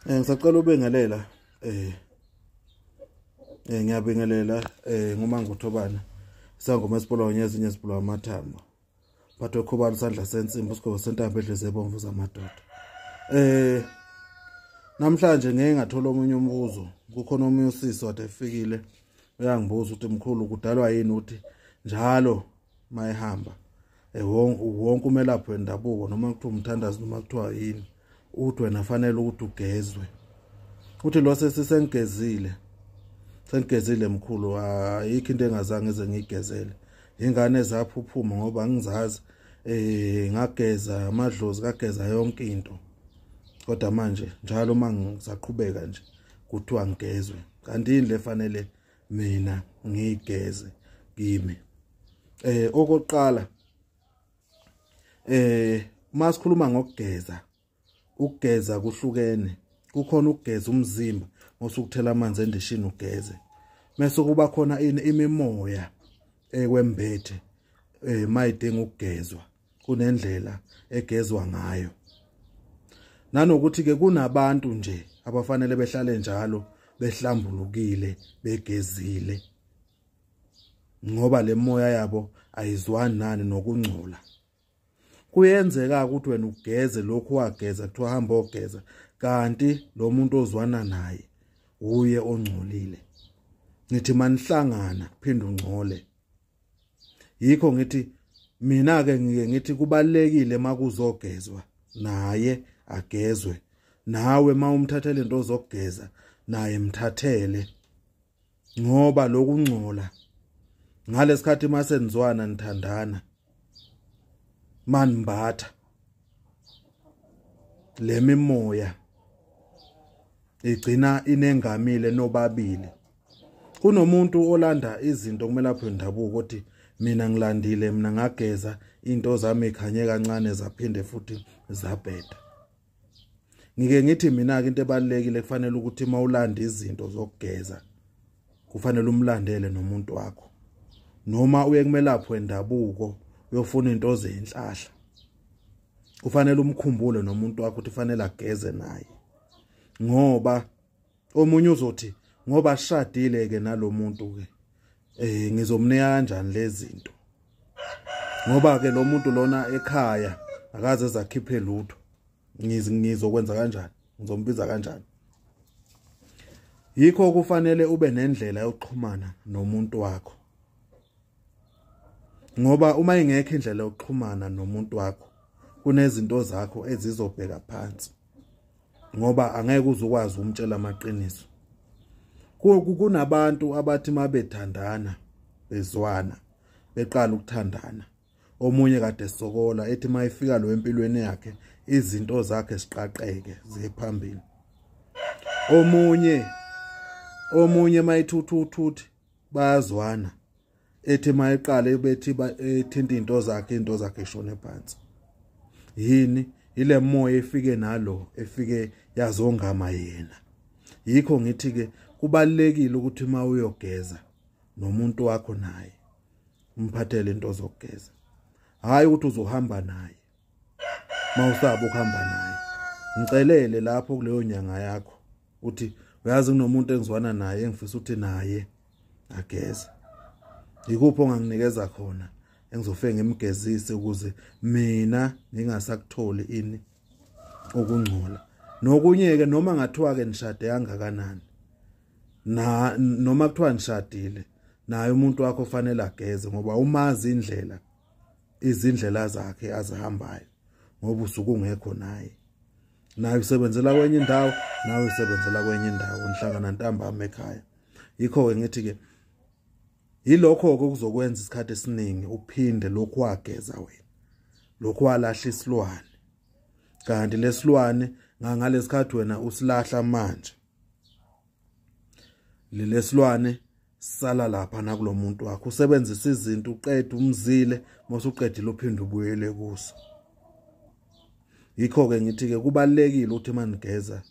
Ngisacela ubengelela ngiyabingelela nguManguthobana sangoma esipolo nyezinye esipolo amathambo phathwe khubala isandla sensimbi usigoko sentambo edleze ebomvu zamadoda. Namhlanje ngeke ngathola omunye umbuzo, kukhona omunye usisi wade efikile uyangibuza ukuthi mkhulu kudalwa yini ukuthi njalo mayehamba wonke umelaphi wendabuko noma kuthiwa umthandazi noma kuthiwa yini uthi wena fanele ukuthi ugezwe. Uthi lo sesisengezile mkhulu, ayikho into engazange ize ngigezele. Ingane zaphuphuma ngoba ngizazi ngageza amadlozi kageza yonke into. Kodwa manje njalo mangisaqhubeka nje kuthiwa ngigezwe. Kanti yini lefanele mina ngigeze kimi? Okokuqala masikhuluma ngokugeza, ukugeza kuhlukene. Kukhona ukugeza umzimba mosukuthela amanzi endishini ugeze. Mase kuba khona imimoya ekwembethe mayidinga ukugezwa. Kunendlela egezwa ngayo. Nanokuthi ke kunabantu nje abafanele behlale njalo behlambulukile begezile. Ngoba le moya yabo ayizwani nani nokungcola. Kuyenzeka ukuthi wena ugeze lokhu wageza kuthiwa hamba ogeza kanti lo muntu ozwana naye uye ongcolile. Ngithi manihlangana kuphinde ungcole. Yikho ngithi mina ke ngike ngithi kubalekile makuzogezwa naye agezwe, nawe mawumthathele into zokugeza naye mthathele, ngoba lokungcola ngalesikhathi masenizwana nithandana manimbatha le mimoya igcina inengamile nobabili. Kunomuntu olanda izinto kumelaphi wendabuko ukuthi mina ngilandile, mina ngageza into zami ikhanye kancane zaphinde futhi zabheda. Ngike ngithi mina ke into ebalekile kufanele ukuthi mawulanda izinto zokugeza kufanele umlandele nomuntu wakho, noma uye kumelaphi wendabuko uyofuna into zenhlahla kufanele umkhumbule nomuntu wakho ukuthi fanele ageze naye. Ngoba omunye uzothi ngoba shadile ke nalomuntu ke ngizomnika kanjani lezi zinto, ngoba ke lo muntu lona ekhaya akaze zakhiphe lutho, ngizokwenza kanjani, ngizombiza kanjani. Yikho kufanele ube nendlela yokuxhumana nomuntu wakho, ngoba uma ingekho indlela yokuxhumana nomuntu wakho kunezinto zakho ezizobheka phansi, ngoba angeke uzukwazi umtshela amaqiniso. Kunabantu abathi mabethandana bezwana beqala ukuthandana, omunye kade sokola ethi mayifika lo empilweni yakhe izinto zakhe siqaqeke ziphambili. Omunye mayithuthuthi bayazwana ethi mayiqala bethi ethinta into zakhe ishone phansi. Yini ile moya efike nalo efike yazongama yena. Yikho ngithi ke kubalekile ukuthi uma uyogeza nomuntu wakho naye umphathele into zokugeza, hayi ukuthi uzohamba naye. Mawusaba ukuhamba naye ngicelele lapho kuleyo nyanga yakho uthi uyazi kunomuntu engizwana naye engifisa ukuthi naye ageza. Yikupho onganginikeza khona engizofike ngimgezise ukuze mina ngingasakutholi ini ukungcola. Nokunye ke noma ngathiwa ke nishade kangakanani noma kuthiwa nishadile naye umuntu wakho fanele ageze, ngoba umazi izindlela zakhe azihambayo, ngoba usuku ungekho naye usebenzela kwenye indawo nawe usebenzela kwenye indawo nihlangana ntambama ekhaya. Yikho ke ngithi ke yilokho okuzokwenza isikhathi esiningi uphinde lokhu wageza wena, lokhu walahla isilwane, kanti lesilwane ngalesikhathi wena usilahla manje lesilwane sala lapha nakulo muntu wakho. Usebenzisa izinto uqede umzile mosuqedile uphinde ubuyele kuso. Yikho ke ngithi ke kubalekile ukuthi manigeza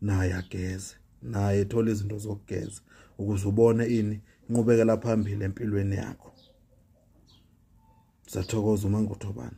naye ageze, naye ethola izinto zokugeza ukuze ubone ini inqubekela phambili empilweni yakho. Sathokoza uManguthobana.